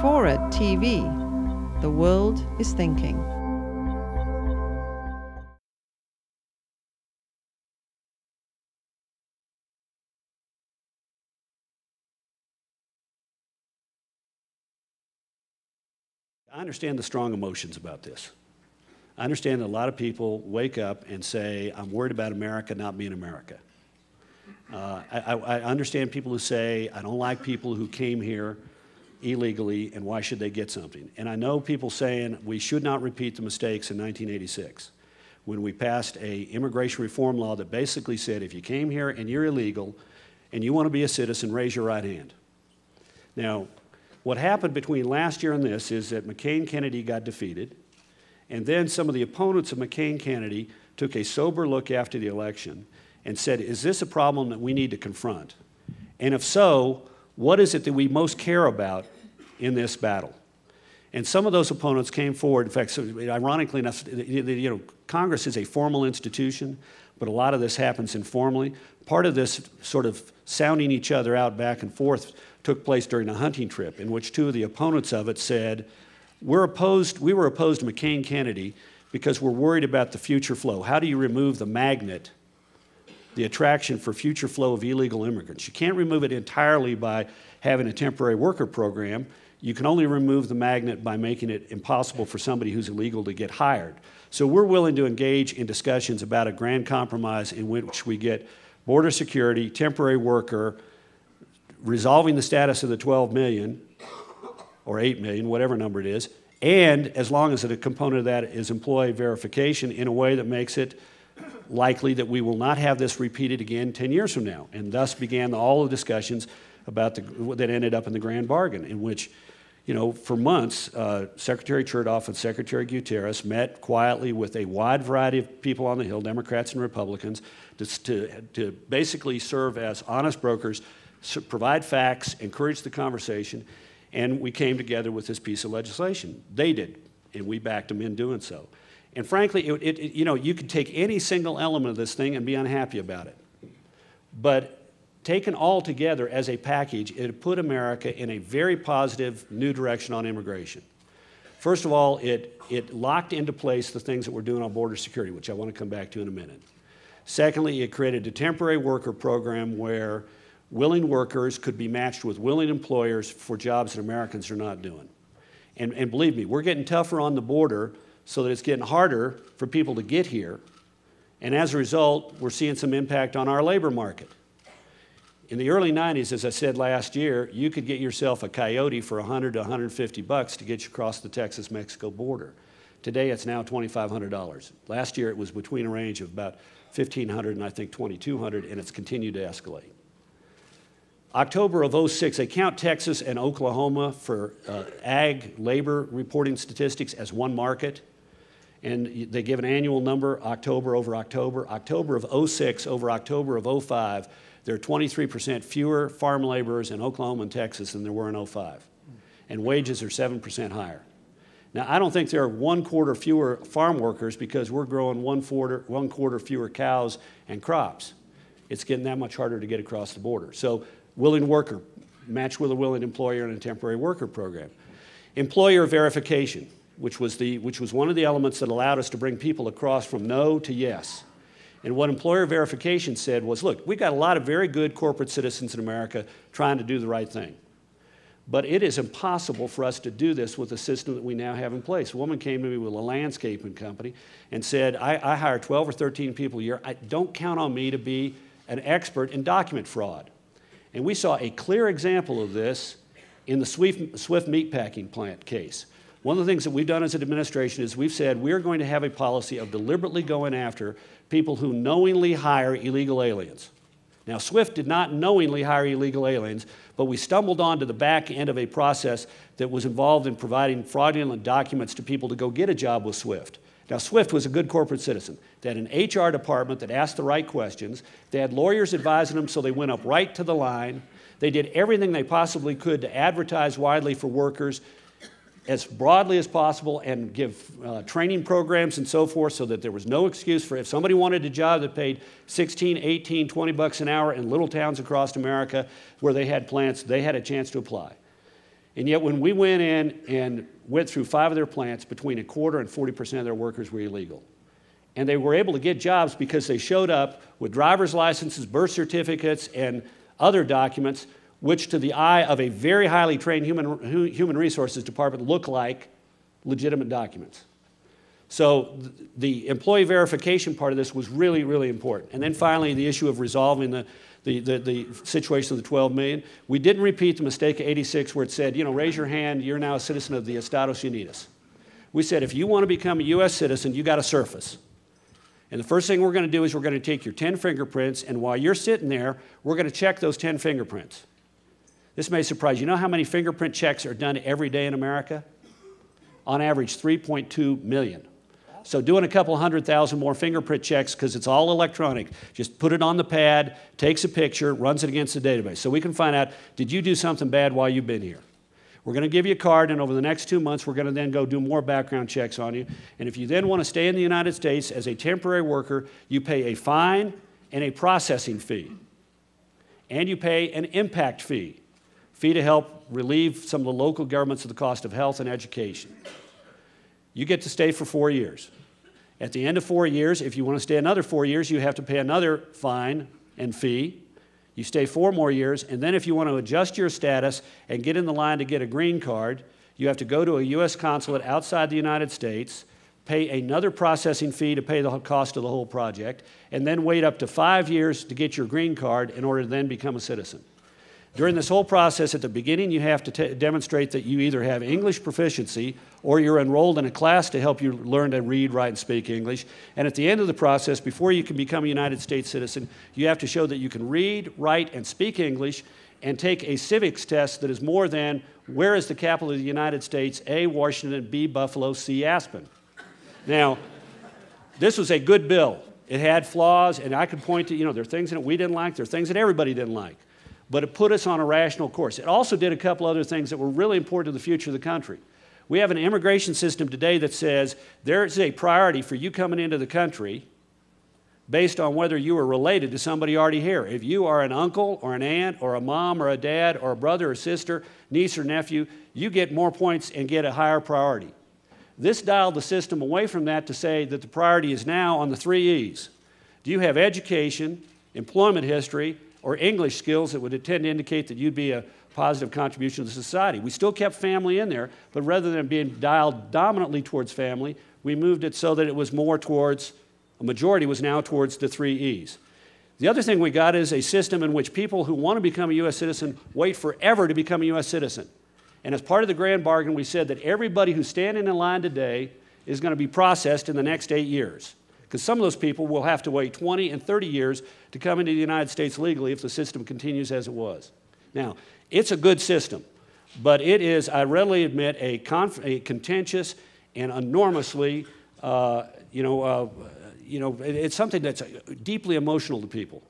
FORA.tv. The world is thinking. I understand the strong emotions about this. I understand that a lot of people wake up and say, I'm worried about America not being America. I understand people who say, I don't like people who came here illegally and why should they get something. And I know people saying we should not repeat the mistakes in 1986 when we passed an immigration reform law that basically said if you came here and you're illegal and you want to be a citizen, raise your right hand. Now, what happened between last year and this is that McCain-Kennedy got defeated, and then some of the opponents of McCain-Kennedy took a sober look after the election and said, is this a problem that we need to confront? And if so, what is it that we most care about in this battle? And some of those opponents came forward. In fact, so, ironically enough, Congress is a formal institution, but a lot of this happens informally. Part of this sort of sounding each other out back and forth took place during a hunting trip in which two of the opponents of it said, we were opposed to McCain-Kennedy because we're worried about the future flow. How do you remove the magnet, the attraction for future flow of illegal immigrants? You can't remove it entirely by having a temporary worker program. You can only remove the magnet by making it impossible for somebody who's illegal to get hired. So we're willing to engage in discussions about a grand compromise in which we get border security, temporary worker, resolving the status of the 12 million, or 8 million, whatever number it is, and as long as a component of that is employee verification in a way that makes it likely that we will not have this repeated again 10 years from now. And thus began all the discussions about that ended up in the grand bargain, in which, for months, Secretary Chertoff and Secretary Guterres met quietly with a wide variety of people on the Hill, Democrats and Republicans, to basically serve as honest brokers, provide facts, encourage the conversation, and we came together with this piece of legislation. They did, and we backed them in doing so. And frankly, you could take any single element of this thing and be unhappy about it. But taken all together as a package, it put America in a very positive new direction on immigration. First of all, it locked into place the things that we're doing on border security, which I want to come back to in a minute. Secondly, it created a temporary worker program where willing workers could be matched with willing employers for jobs that Americans are not doing. And believe me, we're getting tougher on the border so that it's getting harder for people to get here. And as a result, we're seeing some impact on our labor market. In the early 90s, as I said last year, you could get yourself a coyote for $100 to $150 to get you across the Texas-Mexico border. Today, it's now $2,500. Last year, it was between a range of about $1,500 and I think $2,200, and it's continued to escalate. October of '06, they count Texas and Oklahoma for ag labor reporting statistics as one market, and they give an annual number, October over October. October of '06 over October of '05, there are 23% fewer farm laborers in Oklahoma and Texas than there were in '05, and wages are 7% higher. Now, I don't think there are 1/4 fewer farm workers because we're growing 1/4 fewer cows and crops. It's getting that much harder to get across the border. So, willing worker, matched with a willing employer in a temporary worker program. Employer verification, which was one of the elements that allowed us to bring people across from no to yes. And what employer verification said was, look, we've got a lot of very good corporate citizens in America trying to do the right thing. But it is impossible for us to do this with the system that we now have in place. A woman came to me with a landscaping company and said, I hire 12 or 13 people a year. Don't count on me to be an expert in document fraud. And we saw a clear example of this in the Swift meatpacking plant case. One of the things that we've done as an administration is we've said we're going to have a policy of deliberately going after people who knowingly hire illegal aliens. Now, Swift did not knowingly hire illegal aliens, but we stumbled onto the back end of a process that was involved in providing fraudulent documents to people to go get a job with Swift. Now, Swift was a good corporate citizen. They had an HR department that asked the right questions. They had lawyers advising them, so they went up right to the line. They did everything they possibly could to advertise widely for workers as broadly as possible and give training programs and so forth so that there was no excuse for if somebody wanted a job that paid 16, 18, 20 bucks an hour in little towns across America where they had plants, they had a chance to apply. And yet when we went in and went through 5 of their plants, between 1/4 and 40% of their workers were illegal. And they were able to get jobs because they showed up with driver's licenses, birth certificates, and other documents, which to the eye of a very highly trained human resources department look like legitimate documents. So the employee verification part of this was really, really important. And then finally, the issue of resolving the situation of the 12 million. We didn't repeat the mistake of '86 where it said, you know, raise your hand, you're now a citizen of the Estados Unidos. We said, if you want to become a U.S. citizen, you got to surface. And the first thing we're going to do is we're going to take your 10 fingerprints, and while you're sitting there, we're going to check those 10 fingerprints. This may surprise you. You know how many fingerprint checks are done every day in America? On average, 3.2 million. So doing a couple 100,000 more fingerprint checks, because it's all electronic, just put it on the pad, takes a picture, runs it against the database. So we can find out, did you do something bad while you've been here? We're going to give you a card, and over the next 2 months, we're going to then go do more background checks on you. And if you then want to stay in the United States as a temporary worker, you pay a fine and a processing fee. And you pay an impact fee to help relieve some of the local governments of the cost of health and education. You get to stay for 4 years. At the end of 4 years, if you want to stay another 4 years, you have to pay another fine and fee. You stay 4 more years, and then if you want to adjust your status and get in the line to get a green card, you have to go to a U.S. consulate outside the United States, pay another processing fee to pay the cost of the whole project, and then wait up to 5 years to get your green card in order to then become a citizen. During this whole process, at the beginning, you have to demonstrate that you either have English proficiency or you're enrolled in a class to help you learn to read, write, and speak English. And at the end of the process, before you can become a United States citizen, you have to show that you can read, write, and speak English and take a civics test that is more than, where is the capital of the United States? A, Washington, B, Buffalo, C, Aspen. Now, this was a good bill. It had flaws, and I could point to, you know, there are things in it we didn't like, there are things that everybody didn't like. But it put us on a rational course. It also did a couple other things that were really important to the future of the country. We have an immigration system today that says there's a priority for you coming into the country based on whether you are related to somebody already here. If you are an uncle or an aunt or a mom or a dad or a brother or sister, niece or nephew, you get more points and get a higher priority. This dialed the system away from that to say that the priority is now on the 3 E's. Do you have education, employment history, or English skills that would tend to indicate that you'd be a positive contribution to society? We still kept family in there, but rather than being dialed dominantly towards family, we moved it so that it was more towards, a majority was now towards the 3 E's. The other thing we got is a system in which people who want to become a U.S. citizen wait forever to become a U.S. citizen. And as part of the grand bargain, we said that everybody who's standing in line today is going to be processed in the next 8 years. Because some of those people will have to wait 20 and 30 years to come into the United States legally if the system continues as it was. Now, it's a good system, but it is, I readily admit, a contentious and enormously, it's something that's deeply emotional to people.